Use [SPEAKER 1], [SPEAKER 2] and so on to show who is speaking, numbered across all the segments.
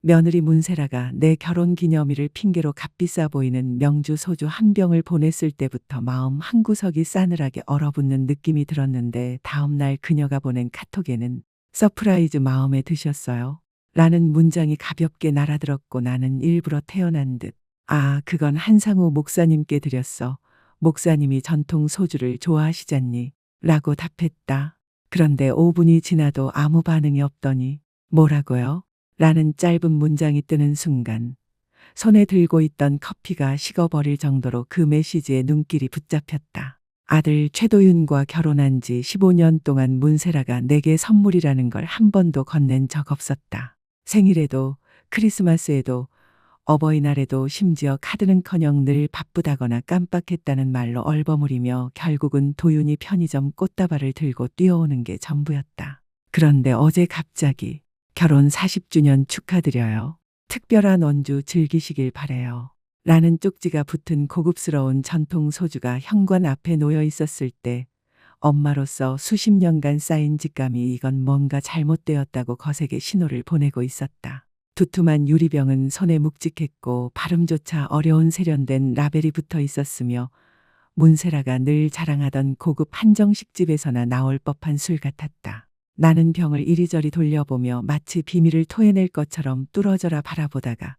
[SPEAKER 1] 며느리 문세라가 내 결혼 기념일을 핑계로 값비싸 보이는 명주 소주 한 병을 보냈을 때부터 마음 한구석이 싸늘하게 얼어붙는 느낌이 들었는데 다음 날 그녀가 보낸 카톡에는 서프라이즈 마음에 드셨어요? 라는 문장이 가볍게 날아들었고 나는 일부러 태어난 듯 아, 그건 한상우 목사님께 드렸어. 목사님이 전통 소주를 좋아하시잖니? 라고 답했다. 그런데 5분이 지나도 아무 반응이 없더니 뭐라고요? 라는 짧은 문장이 뜨는 순간 손에 들고 있던 커피가 식어버릴 정도로 그 메시지에 눈길이 붙잡혔다. 아들 최도윤과 결혼한 지 15년 동안 문세라가 내게 선물이라는 걸 한 번도 건넨 적 없었다. 생일에도 크리스마스에도 어버이날에도 심지어 카드는커녕 늘 바쁘다거나 깜빡했다는 말로 얼버무리며 결국은 도윤이 편의점 꽃다발을 들고 뛰어오는 게 전부였다. 그런데 어제 갑자기 결혼 40주년 축하드려요. 특별한 원주 즐기시길 바래요. 라는 쪽지가 붙은 고급스러운 전통 소주가 현관 앞에 놓여 있었을 때 엄마로서 수십 년간 쌓인 직감이 이건 뭔가 잘못되었다고 거세게 신호를 보내고 있었다. 두툼한 유리병은 손에 묵직했고 발음조차 어려운 세련된 라벨이 붙어 있었으며 문세라가 늘 자랑하던 고급 한정식집에서나 나올 법한 술 같았다. 나는 병을 이리저리 돌려보며 마치 비밀을 토해낼 것처럼 뚫어져라 바라보다가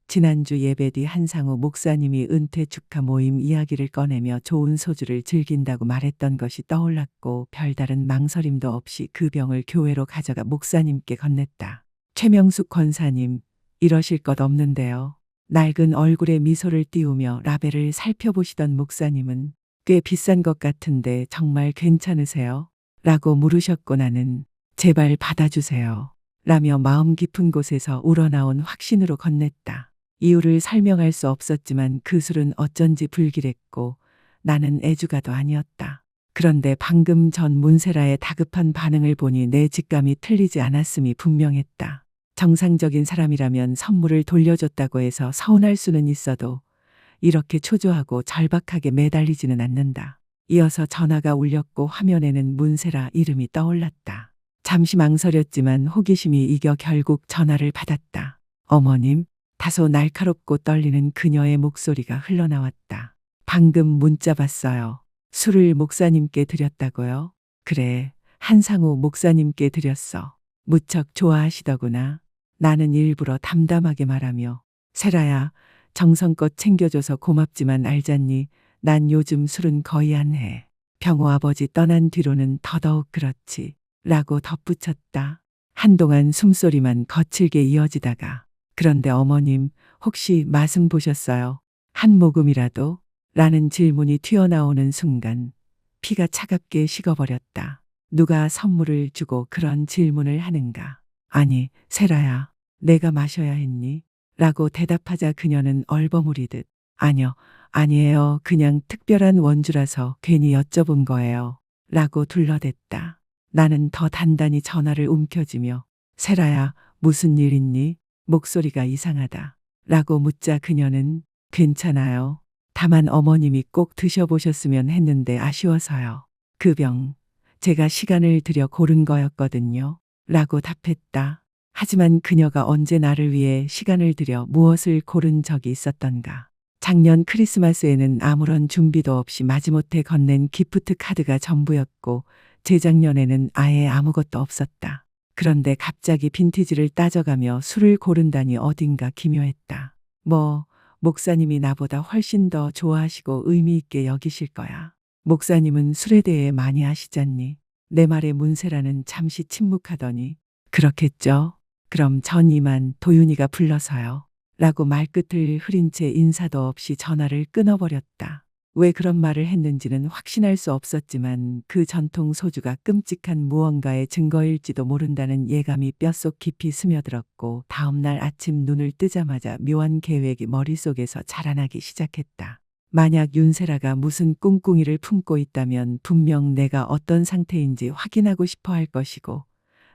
[SPEAKER 1] 지난주 예배 뒤 한상우 목사님이 은퇴 축하 모임 이야기를 꺼내며 좋은 소주를 즐긴다고 말했던 것이 떠올랐고 별다른 망설임도 없이 그 병을 교회로 가져가 목사님께 건넸다. 최명숙 권사님, 이러실 것 없는데요. 낡은 얼굴에 미소를 띄우며 라벨을 살펴보시던 목사님은 꽤 비싼 것 같은데 정말 괜찮으세요? 라고 물으셨고 나는 제발 받아주세요. 라며 마음 깊은 곳에서 우러나온 확신으로 건넸다. 이유를 설명할 수 없었지만 그 술은 어쩐지 불길했고 나는 애주가도 아니었다. 그런데 방금 전 문세라의 다급한 반응을 보니 내 직감이 틀리지 않았음이 분명했다. 정상적인 사람이라면 선물을 돌려줬다고 해서 서운할 수는 있어도 이렇게 초조하고 절박하게 매달리지는 않는다. 이어서 전화가 울렸고 화면에는 문세라 이름이 떠올랐다. 잠시 망설였지만 호기심이 이겨 결국 전화를 받았다. 어머님, 다소 날카롭고 떨리는 그녀의 목소리가 흘러나왔다. 방금 문자 봤어요. 술을 목사님께 드렸다고요? 그래, 한상우 목사님께 드렸어. 무척 좋아하시더구나. 나는 일부러 담담하게 말하며 세라야, 정성껏 챙겨줘서 고맙지만 알잖니. 난 요즘 술은 거의 안 해. 병호 아버지 떠난 뒤로는 더더욱 그렇지. 라고 덧붙였다. 한동안 숨소리만 거칠게 이어지다가 그런데 어머님 혹시 맛은 보셨어요? 한 모금이라도? 라는 질문이 튀어나오는 순간 피가 차갑게 식어버렸다. 누가 선물을 주고 그런 질문을 하는가? 아니, 세라야, 내가 마셔야 했니? 라고 대답하자 그녀는 얼버무리듯 아니에요. 그냥 특별한 원주라서 괜히 여쭤본 거예요. 라고 둘러댔다. 나는 더 단단히 전화를 움켜쥐며 세라야, 무슨 일 있니? 목소리가 이상하다. 라고 묻자 그녀는 괜찮아요. 다만 어머님이 꼭 드셔보셨으면 했는데 아쉬워서요. 그 병, 제가 시간을 들여 고른 거였거든요. 라고 답했다. 하지만 그녀가 언제 나를 위해 시간을 들여 무엇을 고른 적이 있었던가. 작년 크리스마스에는 아무런 준비도 없이 마지못해 건넨 기프트 카드가 전부였고 재작년에는 아예 아무것도 없었다. 그런데 갑자기 빈티지를 따져가며 술을 고른다니 어딘가 기묘했다. 목사님이 나보다 훨씬 더 좋아하시고 의미 있게 여기실 거야. 목사님은 술에 대해 많이 아시잖니. 내 말에 문세라는 잠시 침묵하더니 그렇겠죠. 그럼 전 이만 도윤이가 불러서요. 라고 말끝을 흐린 채 인사도 없이 전화를 끊어버렸다. 왜 그런 말을 했는지는 확신할 수 없었지만 그 전통 소주가 끔찍한 무언가의 증거일지도 모른다는 예감이 뼛속 깊이 스며들었고 다음 날 아침 눈을 뜨자마자 묘한 계획이 머릿속에서 자라나기 시작했다. 만약 윤세라가 무슨 꿍꿍이를 품고 있다면 분명 내가 어떤 상태인지 확인하고 싶어 할 것이고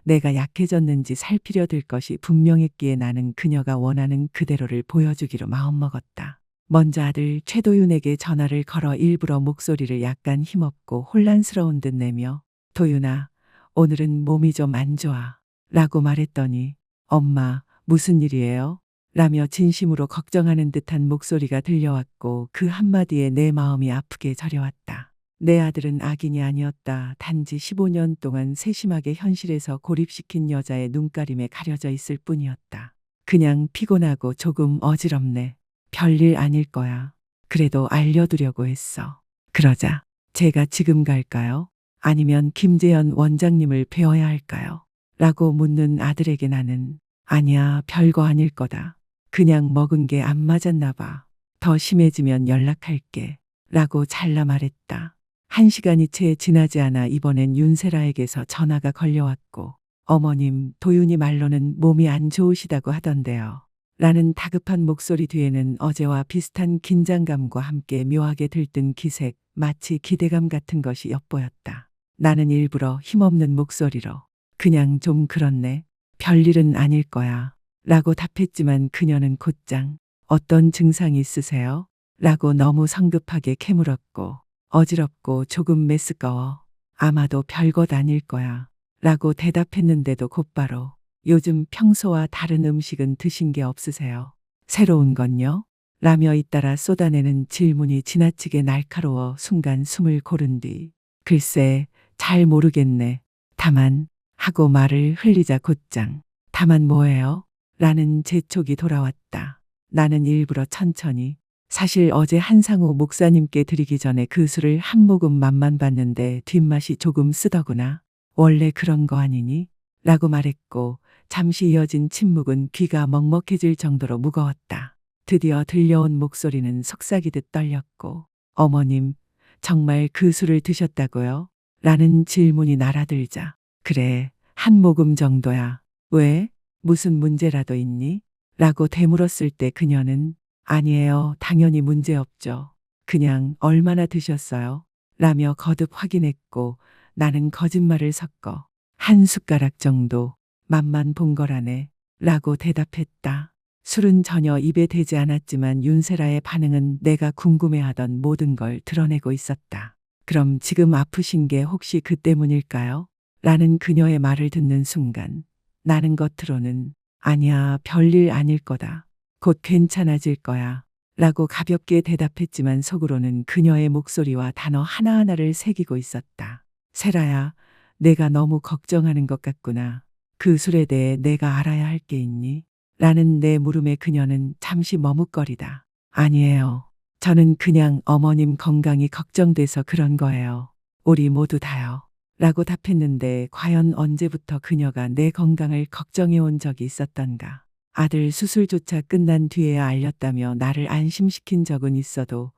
[SPEAKER 1] 내가 약해졌는지 살피려 들 것이 분명했기에 나는 그녀가 원하는 그대로를 보여주기로 마음먹었다. 먼저 아들 최도윤에게 전화를 걸어 일부러 목소리를 약간 힘없고 혼란스러운 듯 내며 도윤아, 오늘은 몸이 좀 안 좋아. 라고 말했더니 엄마, 무슨 일이에요? 라며 진심으로 걱정하는 듯한 목소리가 들려왔고 그 한마디에 내 마음이 아프게 저려왔다. 내 아들은 악인이 아니었다. 단지 15년 동안 세심하게 현실에서 고립시킨 여자의 눈가림에 가려져 있을 뿐이었다. 그냥 피곤하고 조금 어지럽네. 별일 아닐 거야. 그래도 알려두려고 했어. 그러자 제가 지금 갈까요? 아니면 김재현 원장님을 뵈어야 할까요? 라고 묻는 아들에게 나는 아니야, 별거 아닐 거다. 그냥 먹은 게 안 맞았나 봐. 더 심해지면 연락할게. 라고 잘라 말했다. 1시간이 채 지나지 않아 이번엔 윤세라에게서 전화가 걸려왔고 어머님, 도윤이 말로는 몸이 안 좋으시다고 하던데요. 라는 다급한 목소리 뒤에는 어제와 비슷한 긴장감과 함께 묘하게 들뜬 기색, 마치 기대감 같은 것이 엿보였다. 나는 일부러 힘없는 목소리로 그냥 좀 그렇네. 별일은 아닐 거야. 라고 답했지만 그녀는 곧장 어떤 증상이 있으세요? 라고 너무 성급하게 캐물었고 어지럽고 조금 메스꺼워. 아마도 별것 아닐 거야. 라고 대답했는데도 곧바로 요즘 평소와 다른 음식은 드신 게 없으세요? 새로운 건요? 라며 잇따라 쏟아내는 질문이 지나치게 날카로워 순간 숨을 고른 뒤 글쎄 잘 모르겠네. 다만 하고 말을 흘리자 곧장 다만 뭐예요? 라는 재촉이 돌아왔다. 나는 일부러 천천히 사실 어제 한상우 목사님께 드리기 전에 그 술을 한 모금 맛만 봤는데 뒷맛이 조금 쓰더구나. 원래 그런 거 아니니? 라고 말했고 잠시 이어진 침묵은 귀가 먹먹해질 정도로 무거웠다. 드디어 들려온 목소리는 속삭이듯 떨렸고 어머님, 정말 그 술을 드셨다고요? 라는 질문이 날아들자 그래, 한 모금 정도야. 왜? 무슨 문제라도 있니? 라고 되물었을 때 그녀는 아니에요. 당연히 문제 없죠. 그냥 얼마나 드셨어요? 라며 거듭 확인했고 나는 거짓말을 섞어 한 숟가락 정도 맛만 본 거라네. 라고 대답했다. 술은 전혀 입에 대지 않았지만 윤세라의 반응은 내가 궁금해하던 모든 걸 드러내고 있었다. 그럼 지금 아프신 게 혹시 그 때문일까요? 라는 그녀의 말을 듣는 순간 나는 겉으로는 아니야, 별일 아닐 거다. 곧 괜찮아질 거야. 라고 가볍게 대답했지만 속으로는 그녀의 목소리와 단어 하나하나를 새기고 있었다. 세라야, 내가 너무 걱정하는 것 같구나. 그 술에 대해 내가 알아야 할 게 있니? 라는 내 물음에 그녀는 잠시 머뭇거리다. 아니에요. 저는 그냥 어머님 건강이 걱정돼서 그런 거예요. 우리 모두 다요. 라고 답했는데 과연 언제부터 그녀가 내 건강을 걱정해 온 적이 있었던가. 아들 수술조차 끝난 뒤에야 알렸다며 나를 안심시킨 적은 있어도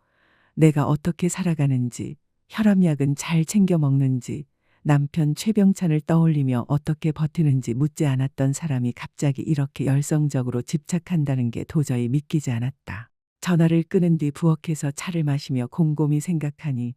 [SPEAKER 1] 내가 어떻게 살아가는지, 혈압약은 잘 챙겨 먹는지, 남편 최병찬을 떠올리며 어떻게 버티는지 묻지 않았던 사람이 갑자기 이렇게 열성적으로 집착한다는 게 도저히 믿기지 않았다. 전화를 끊은 뒤 부엌에서 차를 마시며 곰곰이 생각하니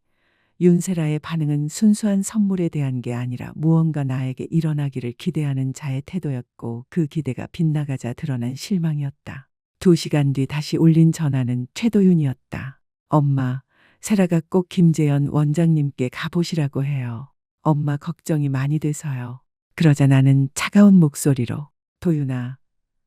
[SPEAKER 1] 윤세라의 반응은 순수한 선물에 대한 게 아니라 무언가 나에게 일어나기를 기대하는 자의 태도였고 그 기대가 빗나가자 드러난 실망이었다. 2시간 뒤 다시 울린 전화는 최도윤이었다. 엄마, 세라가 꼭 김재현 원장님께 가보시라고 해요. 엄마 걱정이 많이 돼서요. 그러자 나는 차가운 목소리로 도윤아,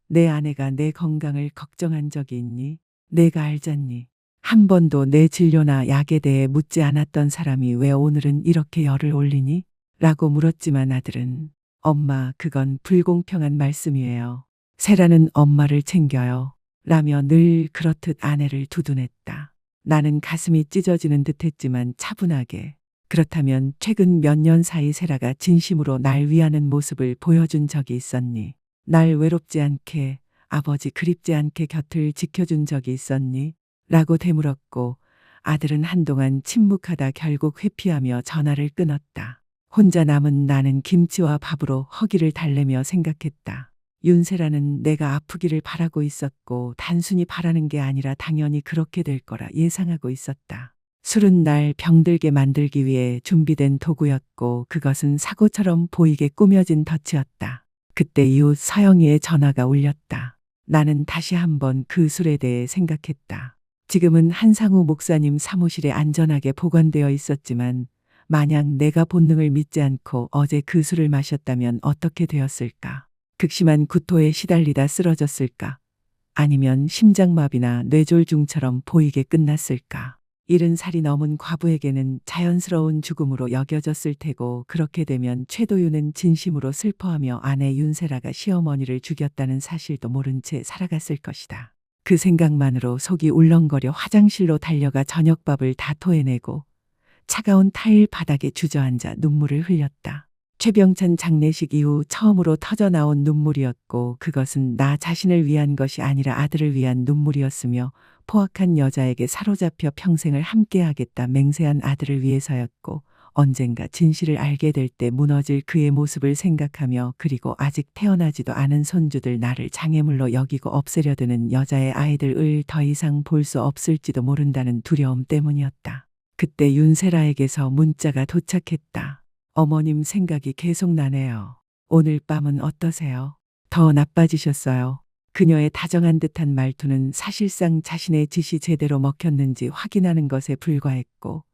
[SPEAKER 1] 내 아내가 내 건강을 걱정한 적이 있니? 내가 알잖니. 한 번도 내 진료나 약에 대해 묻지 않았던 사람이 왜 오늘은 이렇게 열을 올리니? 라고 물었지만 아들은 엄마, 그건 불공평한 말씀이에요. 세라는 엄마를 챙겨요. 라며 늘 그렇듯 아내를 두둔했다. 나는 가슴이 찢어지는 듯 했지만 차분하게 그렇다면 최근 몇 년 사이 세라가 진심으로 날 위하는 모습을 보여준 적이 있었니? 날 외롭지 않게, 아버지 그립지 않게 곁을 지켜준 적이 있었니? 라고 되물었고 아들은 한동안 침묵하다 결국 회피하며 전화를 끊었다. 혼자 남은 나는 김치와 밥으로 허기를 달래며 생각했다. 윤세라는 내가 아프기를 바라고 있었고 단순히 바라는 게 아니라 당연히 그렇게 될 거라 예상하고 있었다. 술은 날 병들게 만들기 위해 준비된 도구였고 그것은 사고처럼 보이게 꾸며진 덫이었다. 그때 이후 서영이의 전화가 울렸다. 나는 다시 한번 그 술에 대해 생각했다. 지금은 한상우 목사님 사무실에 안전하게 보관되어 있었지만 만약 내가 본능을 믿지 않고 어제 그 술을 마셨다면 어떻게 되었을까? 극심한 구토에 시달리다 쓰러졌을까? 아니면 심장마비나 뇌졸중처럼 보이게 끝났을까? 70살이 넘은 과부에게는 자연스러운 죽음으로 여겨졌을 테고 그렇게 되면 최도윤은 진심으로 슬퍼하며 아내 윤세라가 시어머니를 죽였다는 사실도 모른 채 살아갔을 것이다. 그 생각만으로 속이 울렁거려 화장실로 달려가 저녁밥을 다 토해내고 차가운 타일 바닥에 주저앉아 눈물을 흘렸다. 최병찬 장례식 이후 처음으로 터져나온 눈물이었고 그것은 나 자신을 위한 것이 아니라 아들을 위한 눈물이었으며 포악한 여자에게 사로잡혀 평생을 함께하겠다 맹세한 아들을 위해서였고 언젠가 진실을 알게 될 때 무너질 그의 모습을 생각하며 그리고 아직 태어나지도 않은 손주들 나를 장애물로 여기고 없애려 드는 여자의 아이들을 더 이상 볼 수 없을지도 모른다는 두려움 때문이었다. 그때 윤세라에게서 문자가 도착했다. 어머님 생각이 계속 나네요. 오늘 밤은 어떠세요? 더 나빠지셨어요. 그녀의 다정한 듯한 말투는 사실상 자신의 짓이 제대로 먹혔는지 확인하는 것에 불과했고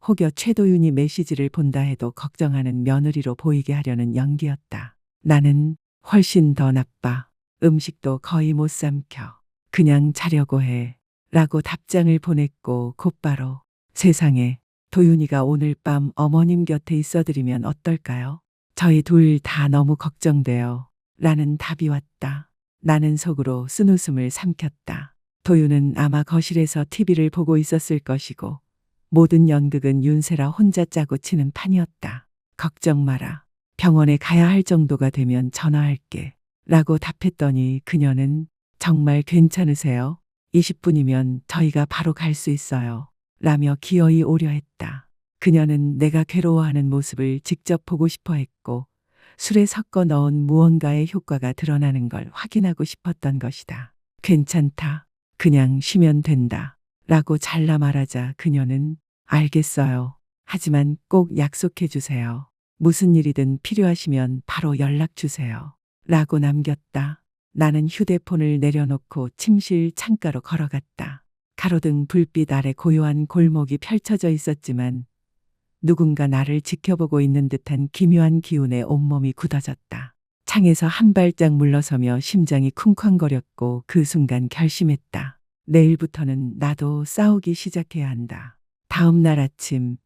[SPEAKER 1] 혹여 최도윤이 메시지를 본다 해도 걱정하는 며느리로 보이게 하려는 연기였다. 나는 훨씬 더 나빠. 음식도 거의 못 삼켜. 그냥 자려고 해. 라고 답장을 보냈고 곧바로 세상에 도윤이가 오늘 밤 어머님 곁에 있어드리면 어떨까요? 저희 둘 다 너무 걱정돼요. 라는 답이 왔다. 나는 속으로 쓴웃음을 삼켰다. 도윤은 아마 거실에서 TV를 보고 있었을 것이고 모든 연극은 윤세라 혼자 짜고 치는 판이었다. 걱정 마라. 병원에 가야 할 정도가 되면 전화할게. 라고 답했더니 그녀는 정말 괜찮으세요? 20분이면 저희가 바로 갈 수 있어요. 라며 기어이 오려 했다. 그녀는 내가 괴로워하는 모습을 직접 보고 싶어 했고 술에 섞어 넣은 무언가의 효과가 드러나는 걸 확인하고 싶었던 것이다. 괜찮다. 그냥 쉬면 된다. 라고 잘라 말하자 그녀는 알겠어요. 하지만 꼭 약속해 주세요. 무슨 일이든 필요하시면 바로 연락 주세요. 라고 남겼다. 나는 휴대폰을 내려놓고 침실 창가로 걸어갔다. 가로등 불빛 아래 고요한 골목이 펼쳐져 있었지만 누군가 나를 지켜보고 있는 듯한 기묘한 기운에 온몸이 굳어졌다. 창에서 한 발짝 물러서며 심장이 쿵쾅거렸고 그 순간 결심했다. 내일부터는 나도 싸우기 시작해야 한다. 다음 날 아침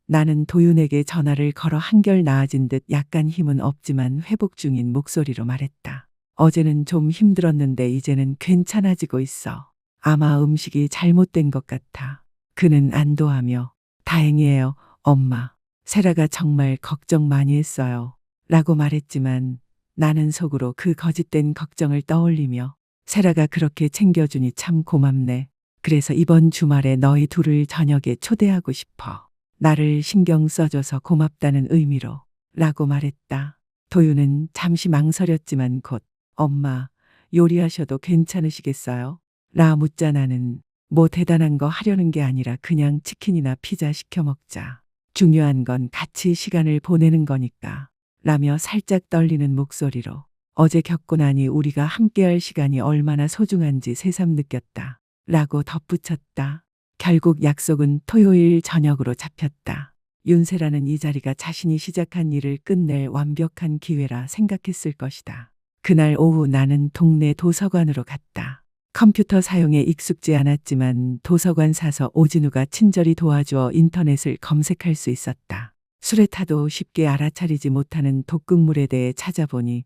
[SPEAKER 1] 나는 도윤에게 전화를 걸어 한결 나아진 듯 약간 힘은 없지만 회복 중인 목소리로 말했다. 어제는 좀 힘들었는데 이제는 괜찮아지고 있어. 아마 음식이 잘못된 것 같아. 그는 안도하며 다행이에요, 엄마. 세라가 정말 걱정 많이 했어요. 라고 말했지만 나는 속으로 그 거짓된 걱정을 떠올리며 세라가 그렇게 챙겨주니 참 고맙네. 그래서 이번 주말에 너희 둘을 저녁에 초대하고 싶어. 나를 신경 써줘서 고맙다는 의미로. 라고 말했다. 도윤은 잠시 망설였지만 곧 엄마, 요리하셔도 괜찮으시겠어요? 라 묻자 나는 뭐 대단한 거 하려는 게 아니라 그냥 치킨이나 피자 시켜 먹자. 중요한 건 같이 시간을 보내는 거니까. 라며 살짝 떨리는 목소리로 어제 겪고 나니 우리가 함께할 시간이 얼마나 소중한지 새삼 느꼈다. 라고 덧붙였다. 결국 약속은 토요일 저녁으로 잡혔다. 윤세라는 이 자리가 자신이 시작한 일을 끝낼 완벽한 기회라 생각했을 것이다. 그날 오후 나는 동네 도서관으로 갔다. 컴퓨터 사용에 익숙지 않았지만 도서관 사서 오진우가 친절히 도와주어 인터넷을 검색할 수 있었다. 술에 타도 쉽게 알아차리지 못하는 독극물에 대해 찾아보니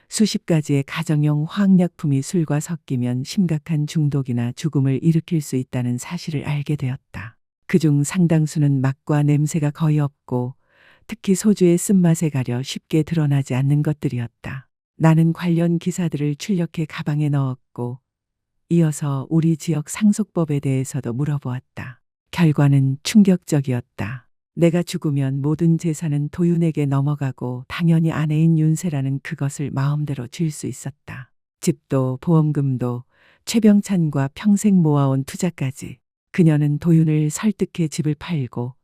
[SPEAKER 1] 수십 가지의 가정용 화학약품이 술과 섞이면 심각한 중독이나 죽음을 일으킬 수 있다는 사실을 알게 되었다. 그중 상당수는 맛과 냄새가 거의 없고 특히 소주의 쓴맛에 가려 쉽게 드러나지 않는 것들이었다. 나는 관련 기사들을 출력해 가방에 넣었고 이어서 우리 지역 상속법에 대해서도 물어보았다. 결과는 충격적이었다. 내가 죽으면 모든 재산은 도윤에게 넘어가고 당연히 아내인 윤세라는 그것을 마음대로 쥘 수 있었다. 집도 보험금도 최병찬과 평생 모아온 투자까지. 그녀는 도윤을 설득해 집을 팔고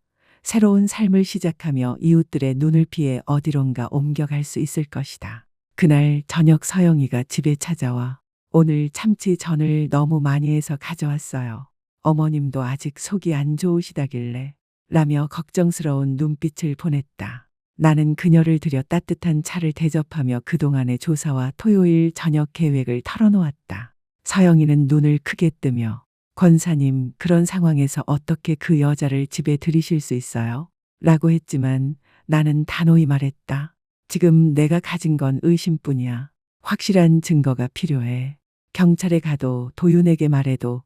[SPEAKER 1] 새로운 삶을 시작하며 이웃들의 눈을 피해 어디론가 옮겨갈 수 있을 것이다. 그날 저녁 서영이가 집에 찾아와 오늘 참치전을 너무 많이 해서 가져왔어요. 어머님도 아직 속이 안 좋으시다길래 라며 걱정스러운 눈빛을 보냈다. 나는 그녀를 들여 따뜻한 차를 대접하며 그동안의 조사와 토요일 저녁 계획을 털어놓았다. 서영이는 눈을 크게 뜨며 권사님, 그런 상황에서 어떻게 그 여자를 집에 들이실 수 있어요? 라고 했지만 나는 단호히 말했다. 지금 내가 가진 건 의심뿐이야. 확실한 증거가 필요해. 경찰에 가도 도윤에게 말해도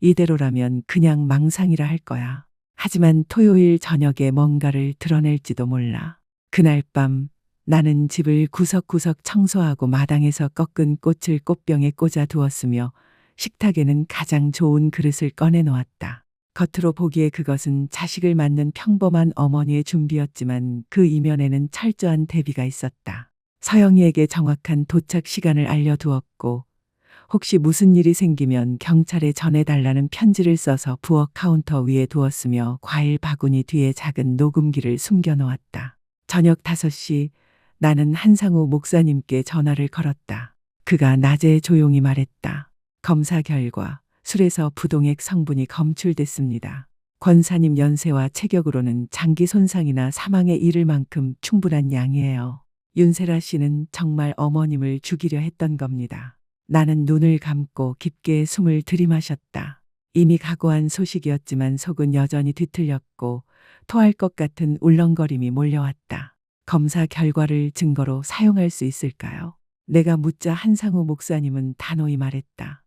[SPEAKER 1] 이대로라면 그냥 망상이라 할 거야. 하지만 토요일 저녁에 뭔가를 드러낼지도 몰라. 그날 밤 나는 집을 구석구석 청소하고 마당에서 꺾은 꽃을 꽃병에 꽂아 두었으며 식탁에는 가장 좋은 그릇을 꺼내 놓았다. 겉으로 보기에 그것은 자식을 맞는 평범한 어머니의 준비였지만 그 이면에는 철저한 대비가 있었다. 서영이에게 정확한 도착 시간을 알려두었고 혹시 무슨 일이 생기면 경찰에 전해달라는 편지를 써서 부엌 카운터 위에 두었으며 과일 바구니 뒤에 작은 녹음기를 숨겨놓았다. 저녁 5시 나는 한상우 목사님께 전화를 걸었다. 그가 낮에 조용히 말했다. 검사 결과 술에서 부동액 성분이 검출됐습니다. 권사님 연세와 체격으로는 장기 손상이나 사망에 이를 만큼 충분한 양이에요. 윤세라 씨는 정말 어머님을 죽이려 했던 겁니다. 나는 눈을 감고 깊게 숨을 들이마셨다. 이미 각오한 소식이었지만 속은 여전히 뒤틀렸고 토할 것 같은 울렁거림이 몰려왔다. 검사 결과를 증거로 사용할 수 있을까요? 내가 묻자 한상우 목사님은 단호히 말했다.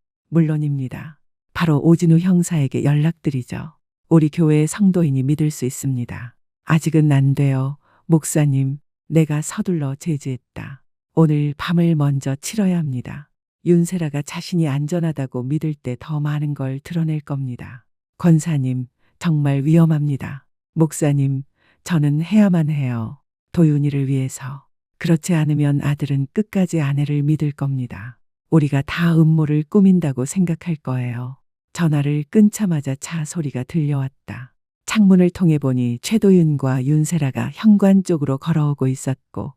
[SPEAKER 1] 물론입니다. 바로 오진우 형사에게 연락드리죠. 우리 교회의 성도인이 믿을 수 있습니다. 아직은 안 돼요. 목사님, 내가 서둘러 제지했다. 오늘 밤을 먼저 치러야 합니다. 윤세라가 자신이 안전하다고 믿을 때 더 많은 걸 드러낼 겁니다. 권사님, 정말 위험합니다. 목사님, 저는 해야만 해요. 도윤이를 위해서. 그렇지 않으면 아들은 끝까지 아내를 믿을 겁니다. 우리가 다 음모를 꾸민다고 생각할 거예요. 전화를 끊자마자 차 소리가 들려왔다. 창문을 통해 보니 최도윤과 윤세라가 현관 쪽으로 걸어오고 있었고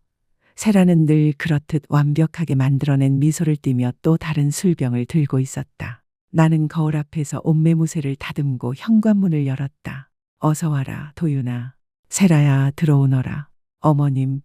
[SPEAKER 1] 세라는 늘 그렇듯 완벽하게 만들어낸 미소를 띠며 또 다른 술병을 들고 있었다. 나는 거울 앞에서 옷매무새를 다듬고 현관문을 열었다. 어서 와라, 도윤아. 세라야, 들어오너라. 어머님,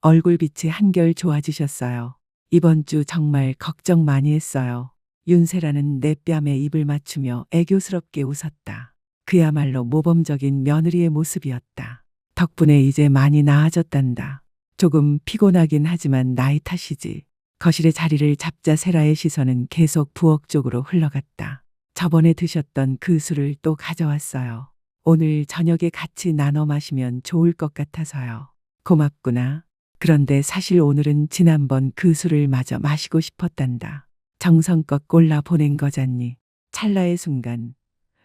[SPEAKER 1] 얼굴빛이 한결 좋아지셨어요. 이번 주 정말 걱정 많이 했어요. 윤세라는 내 뺨에 입을 맞추며 애교스럽게 웃었다. 그야말로 모범적인 며느리의 모습이었다. 덕분에 이제 많이 나아졌단다. 조금 피곤하긴 하지만 나이 탓이지. 거실에 자리를 잡자 세라의 시선은 계속 부엌 쪽으로 흘러갔다. 저번에 드셨던 그 술을 또 가져왔어요. 오늘 저녁에 같이 나눠 마시면 좋을 것 같아서요. 고맙구나. 그런데 사실 오늘은 지난번 그 술을 마저 마시고 싶었단다. 정성껏 골라 보낸 거잖니. 찰나의 순간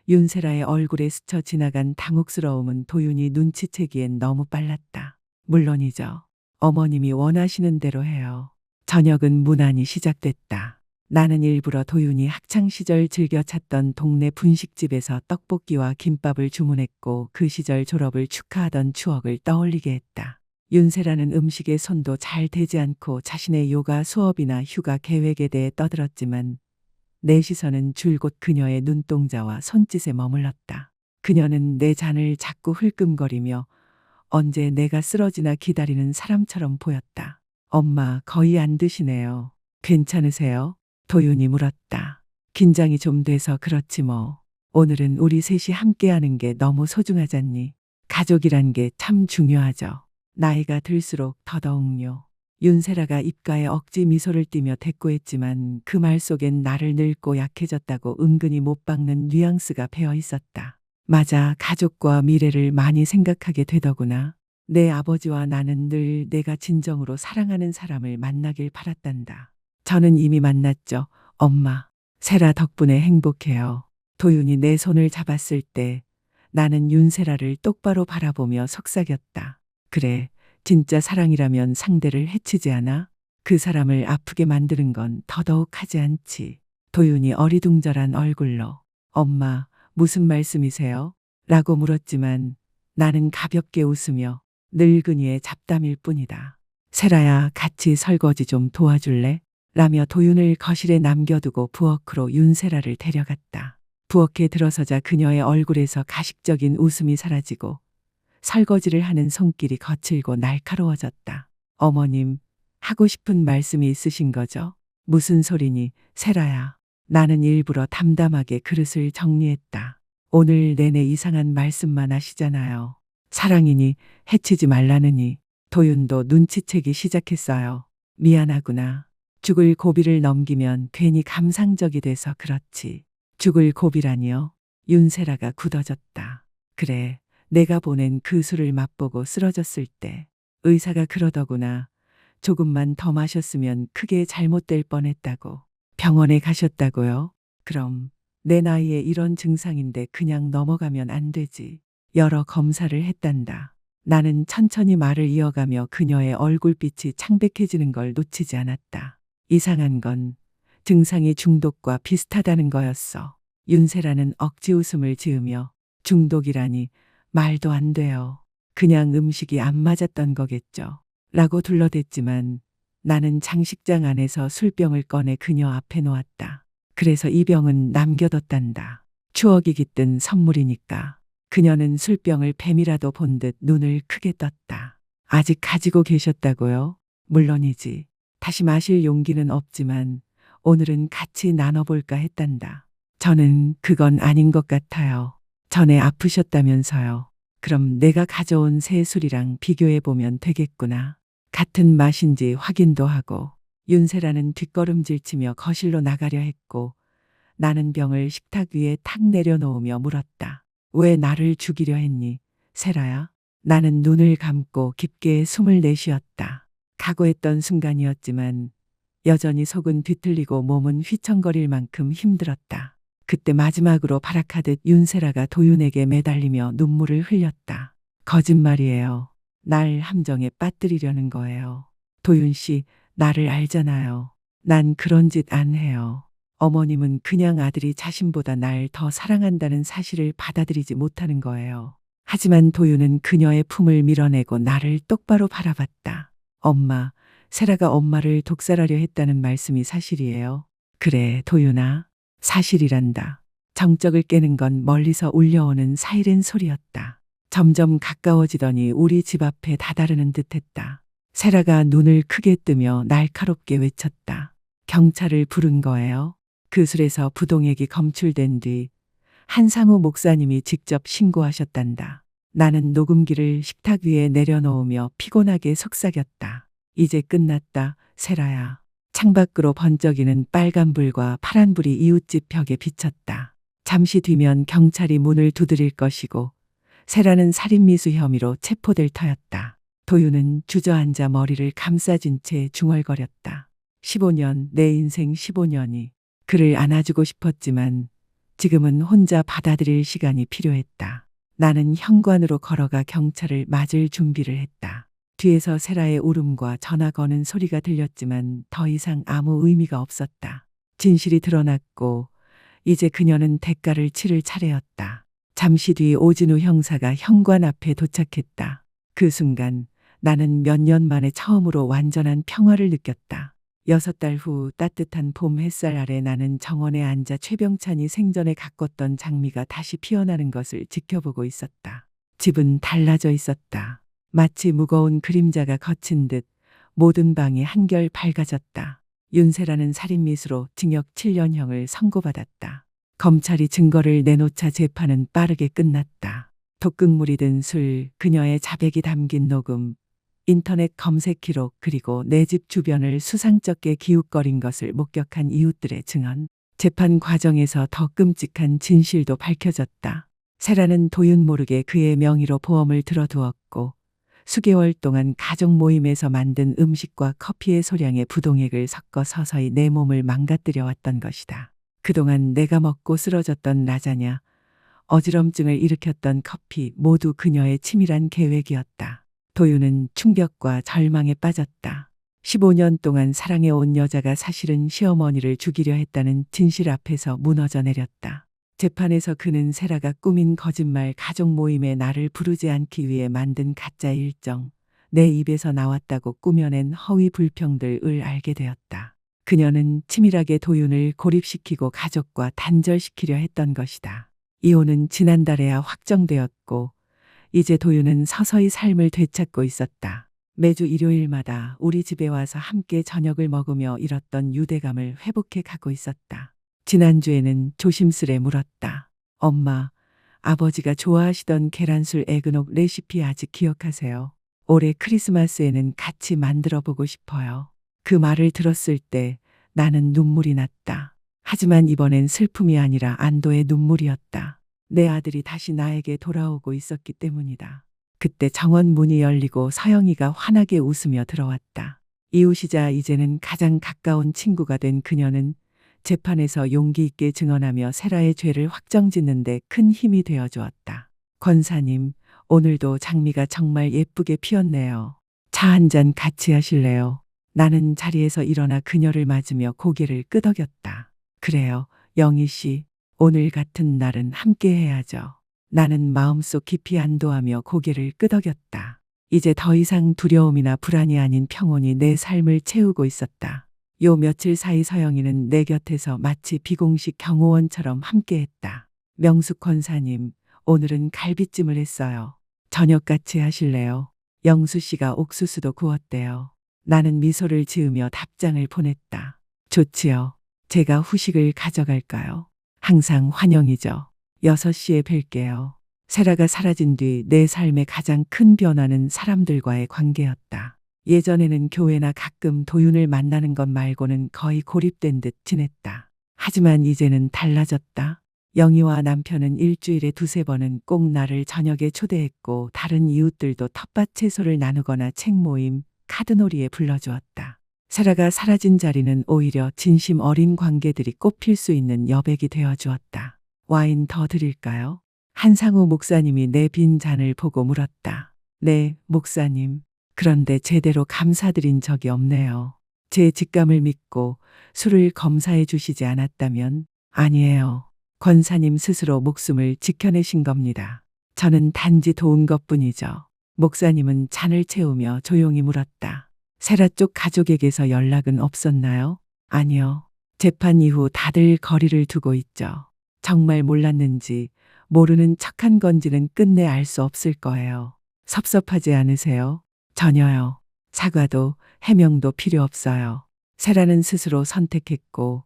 [SPEAKER 1] 윤세라의 얼굴에 스쳐 지나간 당혹스러움은 도윤이 눈치채기엔 너무 빨랐다. 물론이죠. 어머님이 원하시는 대로 해요. 저녁은 무난히 시작됐다. 나는 일부러 도윤이 학창시절 즐겨 찾던 동네 분식집에서 떡볶이와 김밥을 주문했고 그 시절 졸업을 축하하던 추억을 떠올리게 했다. 윤세라는 음식에 손도 잘 대지 않고 자신의 요가 수업이나 휴가 계획에 대해 떠들었지만 내 시선은 줄곧 그녀의 눈동자와 손짓에 머물렀다. 그녀는 내 잔을 자꾸 흘끔거리며 언제 내가 쓰러지나 기다리는 사람처럼 보였다. 엄마, 거의 안 드시네요. 괜찮으세요? 도윤이 물었다. 긴장이 좀 돼서 그렇지 뭐. 오늘은 우리 셋이 함께하는 게 너무 소중하잖니. 가족이란 게 참 중요하죠. 나이가 들수록 더더욱요. 윤세라가 입가에 억지 미소를 띠며 대꾸했지만 그 말 속엔 나를 늙고 약해졌다고 은근히 못 박는 뉘앙스가 배어 있었다. 맞아, 가족과 미래를 많이 생각하게 되더구나. 내 아버지와 나는 늘 내가 진정으로 사랑하는 사람을 만나길 바랐단다. 저는 이미 만났죠, 엄마. 세라 덕분에 행복해요. 도윤이 내 손을 잡았을 때 나는 윤세라를 똑바로 바라보며 속삭였다. 그래, 진짜 사랑이라면 상대를 해치지 않아? 그 사람을 아프게 만드는 건 더더욱 하지 않지. 도윤이 어리둥절한 얼굴로 엄마, 무슨 말씀이세요? 라고 물었지만 나는 가볍게 웃으며 늙은이의 잡담일 뿐이다. 세라야, 같이 설거지 좀 도와줄래? 라며 도윤을 거실에 남겨두고 부엌으로 윤세라를 데려갔다. 부엌에 들어서자 그녀의 얼굴에서 가식적인 웃음이 사라지고 설거지를 하는 손길이 거칠고 날카로워졌다. 어머님, 하고 싶은 말씀이 있으신 거죠? 무슨 소리니, 세라야. 나는 일부러 담담하게 그릇을 정리했다. 오늘 내내 이상한 말씀만 하시잖아요. 사랑이니 해치지 말라느니. 도윤도 눈치채기 시작했어요. 미안하구나. 죽을 고비를 넘기면 괜히 감상적이 돼서 그렇지. 죽을 고비라니요? 윤세라가 굳어졌다. 그래, 내가 보낸 그 술을 맛보고 쓰러졌을 때 의사가 그러더구나. 조금만 더 마셨으면 크게 잘못될 뻔했다고. 병원에 가셨다고요? 그럼 내 나이에 이런 증상인데 그냥 넘어가면 안 되지. 여러 검사를 했단다. 나는 천천히 말을 이어가며 그녀의 얼굴빛이 창백해지는 걸 놓치지 않았다. 이상한 건 증상이 중독과 비슷하다는 거였어. 윤세라는 억지 웃음을 지으며 중독이라니 말도 안 돼요. 그냥 음식이 안 맞았던 거겠죠. 라고 둘러댔지만 나는 장식장 안에서 술병을 꺼내 그녀 앞에 놓았다. 그래서 이 병은 남겨뒀단다. 추억이 깃든 선물이니까. 그녀는 술병을 뱀이라도 본 듯 눈을 크게 떴다. 아직 가지고 계셨다고요? 물론이지. 다시 마실 용기는 없지만 오늘은 같이 나눠볼까 했단다. 저는 그건 아닌 것 같아요. 전에 아프셨다면서요. 그럼 내가 가져온 새 술이랑 비교해보면 되겠구나. 같은 맛인지 확인도 하고. 윤세라는 뒷걸음질치며 거실로 나가려 했고 나는 병을 식탁 위에 탁 내려놓으며 물었다. 왜 나를 죽이려 했니, 세라야? 나는 눈을 감고 깊게 숨을 내쉬었다. 각오했던 순간이었지만 여전히 속은 뒤틀리고 몸은 휘청거릴 만큼 힘들었다. 그때 마지막으로 발악하듯 윤세라가 도윤에게 매달리며 눈물을 흘렸다. 거짓말이에요. 날 함정에 빠뜨리려는 거예요. 도윤 씨, 나를 알잖아요. 난 그런 짓 안 해요. 어머님은 그냥 아들이 자신보다 날 더 사랑한다는 사실을 받아들이지 못하는 거예요. 하지만 도윤은 그녀의 품을 밀어내고 나를 똑바로 바라봤다. 엄마, 세라가 엄마를 독살하려 했다는 말씀이 사실이에요? 그래, 도윤아. 사실이란다. 정적을 깨는 건 멀리서 울려오는 사이렌 소리였다. 점점 가까워지더니 우리 집 앞에 다다르는 듯했다. 세라가 눈을 크게 뜨며 날카롭게 외쳤다. 경찰을 부른 거예요? 그 술에서 부동액이 검출된 뒤 한상우 목사님이 직접 신고하셨단다. 나는 녹음기를 식탁 위에 내려놓으며 피곤하게 속삭였다. 이제 끝났다, 세라야. 창밖으로 번쩍이는 빨간불과 파란불이 이웃집 벽에 비쳤다. 잠시 뒤면 경찰이 문을 두드릴 것이고 세라는 살인미수 혐의로 체포될 터였다. 도윤은 주저앉아 머리를 감싸진 채 중얼거렸다. 15년, 내 인생 15년이. 그를 안아주고 싶었지만 지금은 혼자 받아들일 시간이 필요했다. 나는 현관으로 걸어가 경찰을 맞을 준비를 했다. 뒤에서 세라의 울음과 전화 거는 소리가 들렸지만 더 이상 아무 의미가 없었다. 진실이 드러났고 이제 그녀는 대가를 치를 차례였다. 잠시 뒤 오진우 형사가 현관 앞에 도착했다. 그 순간 나는 몇 년 만에 처음으로 완전한 평화를 느꼈다. 6달 후 따뜻한 봄 햇살 아래 나는 정원에 앉아 최병찬이 생전에 가꿨던 장미가 다시 피어나는 것을 지켜보고 있었다. 집은 달라져 있었다. 마치 무거운 그림자가 거친 듯 모든 방이 한결 밝아졌다. 윤세라는 살인미수로 징역 7년형을 선고받았다. 검찰이 증거를 내놓자 재판은 빠르게 끝났다. 독극물이 든 술, 그녀의 자백이 담긴 녹음, 인터넷 검색 기록 그리고 내 집 주변을 수상쩍게 기웃거린 것을 목격한 이웃들의 증언. 재판 과정에서 더 끔찍한 진실도 밝혀졌다. 세라는 도윤 모르게 그의 명의로 보험을 들어두었고 수개월 동안 가족 모임에서 만든 음식과 커피의 소량의 부동액을 섞어 서서히 내 몸을 망가뜨려 왔던 것이다. 그동안 내가 먹고 쓰러졌던 라자냐, 어지럼증을 일으켰던 커피 모두 그녀의 치밀한 계획이었다. 도윤은 충격과 절망에 빠졌다. 15년 동안 사랑해온 여자가 사실은 시어머니를 죽이려 했다는 진실 앞에서 무너져 내렸다. 재판에서 그는 세라가 꾸민 거짓말 가족 모임에 나를 부르지 않기 위해 만든 가짜 일정, 내 입에서 나왔다고 꾸며낸 허위 불평들을 알게 되었다. 그녀는 치밀하게 도윤을 고립시키고 가족과 단절시키려 했던 것이다. 이혼은 지난달에야 확정되었고 이제 도윤은 서서히 삶을 되찾고 있었다. 매주 일요일마다 우리 집에 와서 함께 저녁을 먹으며 잃었던 유대감을 회복해 가고 있었다. 지난주에는 조심스레 물었다. 엄마, 아버지가 좋아하시던 계란술 에그녹 레시피 아직 기억하세요? 올해 크리스마스에는 같이 만들어 보고 싶어요. 그 말을 들었을 때 나는 눈물이 났다. 하지만 이번엔 슬픔이 아니라 안도의 눈물이었다. 내 아들이 다시 나에게 돌아오고 있었기 때문이다. 그때 정원 문이 열리고 서영이가 환하게 웃으며 들어왔다. 이웃이자 이제는 가장 가까운 친구가 된 그녀는 재판에서 용기 있게 증언하며 세라의 죄를 확정짓는데 큰 힘이 되어 주었다. 권사님, 오늘도 장미가 정말 예쁘게 피었네요. 차 한 잔 같이 하실래요? 나는 자리에서 일어나 그녀를 맞으며 고개를 끄덕였다. 그래요, 영희 씨. 오늘 같은 날은 함께 해야죠. 나는 마음속 깊이 안도하며 고개를 끄덕였다. 이제 더 이상 두려움이나 불안이 아닌 평온이 내 삶을 채우고 있었다. 요 며칠 사이 서영이는 내 곁에서 마치 비공식 경호원처럼 함께했다. 명숙 권사님, 오늘은 갈비찜을 했어요. 저녁 같이 하실래요? 영수 씨가 옥수수도 구웠대요. 나는 미소를 지으며 답장을 보냈다. 좋지요. 제가 후식을 가져갈까요? 항상 환영이죠. 6시에 뵐게요. 세라가 사라진 뒤 내 삶의 가장 큰 변화는 사람들과의 관계였다. 예전에는 교회나 가끔 도윤을 만나는 것 말고는 거의 고립된 듯 지냈다. 하지만 이제는 달라졌다. 영희와 남편은 일주일에 2~3번은 꼭 나를 저녁에 초대했고 다른 이웃들도 텃밭 채소를 나누거나 책 모임, 카드놀이에 불러주었다. 세라가 사라진 자리는 오히려 진심 어린 관계들이 꽃필 수 있는 여백이 되어 주었다. 와인 더 드릴까요? 한상우 목사님이 내 빈 잔을 보고 물었다. 네, 목사님. 그런데 제대로 감사드린 적이 없네요. 제 직감을 믿고 술을 검사해 주시지 않았다면? 아니에요. 권사님 스스로 목숨을 지켜내신 겁니다. 저는 단지 도운 것뿐이죠. 목사님은 잔을 채우며 조용히 물었다. 세라 쪽 가족에게서 연락은 없었나요? 아니요. 재판 이후 다들 거리를 두고 있죠. 정말 몰랐는지 모르는 척한 건지는 끝내 알 수 없을 거예요. 섭섭하지 않으세요? 전혀요. 사과도 해명도 필요 없어요. 세라는 스스로 선택했고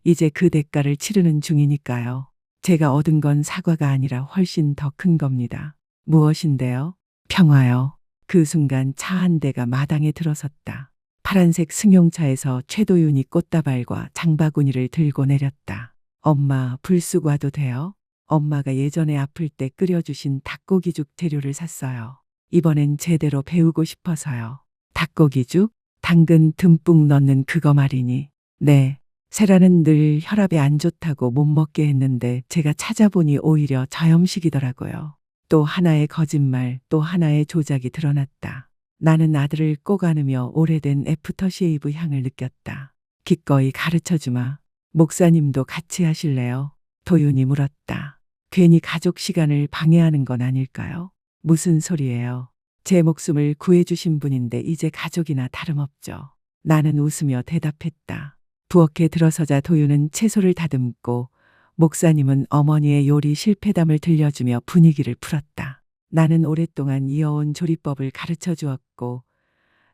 [SPEAKER 1] 이제 그 대가를 치르는 중이니까요. 제가 얻은 건 사과가 아니라 훨씬 더 큰 겁니다. 무엇인데요? 평화요. 그 순간 차 한 대가 마당에 들어섰다. 파란색 승용차에서 최도윤이 꽃다발과 장바구니를 들고 내렸다. 엄마, 불쑥 와도 돼요? 엄마가 예전에 아플 때 끓여주신 닭고기죽 재료를 샀어요. 이번엔 제대로 배우고 싶어서요. 닭고기죽? 당근 듬뿍 넣는 그거 말이니. 네. 세라는 늘 혈압이 안 좋다고 못 먹게 했는데 제가 찾아보니 오히려 저염식이더라고요. 또 하나의 거짓말, 또 하나의 조작이 드러났다. 나는 아들을 꼭 안으며 오래된 애프터쉐이브 향을 느꼈다. 기꺼이 가르쳐주마. 목사님도 같이 하실래요? 도윤이 물었다. 괜히 가족 시간을 방해하는 건 아닐까요? 무슨 소리예요? 제 목숨을 구해주신 분인데 이제 가족이나 다름없죠. 나는 웃으며 대답했다. 부엌에 들어서자 도윤은 채소를 다듬고 목사님은 어머니의 요리 실패담을 들려주며 분위기를 풀었다. 나는 오랫동안 이어온 조리법을 가르쳐 주었고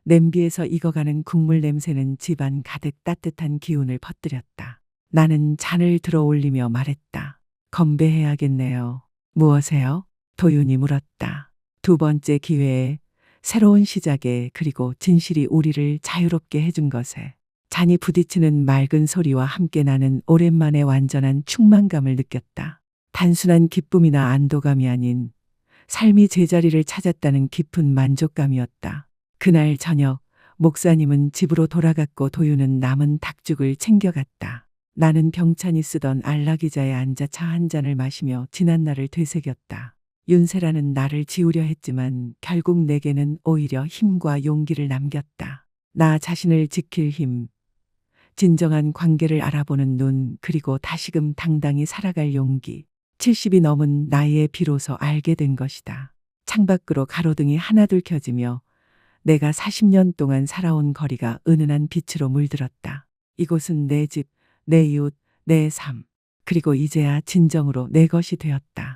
[SPEAKER 1] 냄비에서 익어가는 국물 냄새는 집안 가득 따뜻한 기운을 퍼뜨렸다. 나는 잔을 들어 올리며 말했다. 건배해야겠네요. 무엇에요? 도윤이 물었다. 2번째 기회에, 새로운 시작에, 그리고 진실이 우리를 자유롭게 해준 것에. 잔이 부딪히는 맑은 소리와 함께 나는 오랜만에 완전한 충만감을 느꼈다. 단순한 기쁨이나 안도감이 아닌 삶이 제자리를 찾았다는 깊은 만족감이었다. 그날 저녁 목사님은 집으로 돌아갔고 도윤은 남은 닭죽을 챙겨갔다. 나는 병찬이 쓰던 안락의자에 앉아 차 한 잔을 마시며 지난날을 되새겼다. 윤세라는 나를 지우려 했지만 결국 내게는 오히려 힘과 용기를 남겼다. 나 자신을 지킬 힘, 진정한 관계를 알아보는 눈, 그리고 다시금 당당히 살아갈 용기. 70이 넘은 나이에 비로소 알게 된 것이다. 창밖으로 가로등이 하나둘 켜지며 내가 40년 동안 살아온 거리가 은은한 빛으로 물들었다. 이곳은 내 집, 내 이웃, 내 삶, 그리고 이제야 진정으로 내 것이 되었다.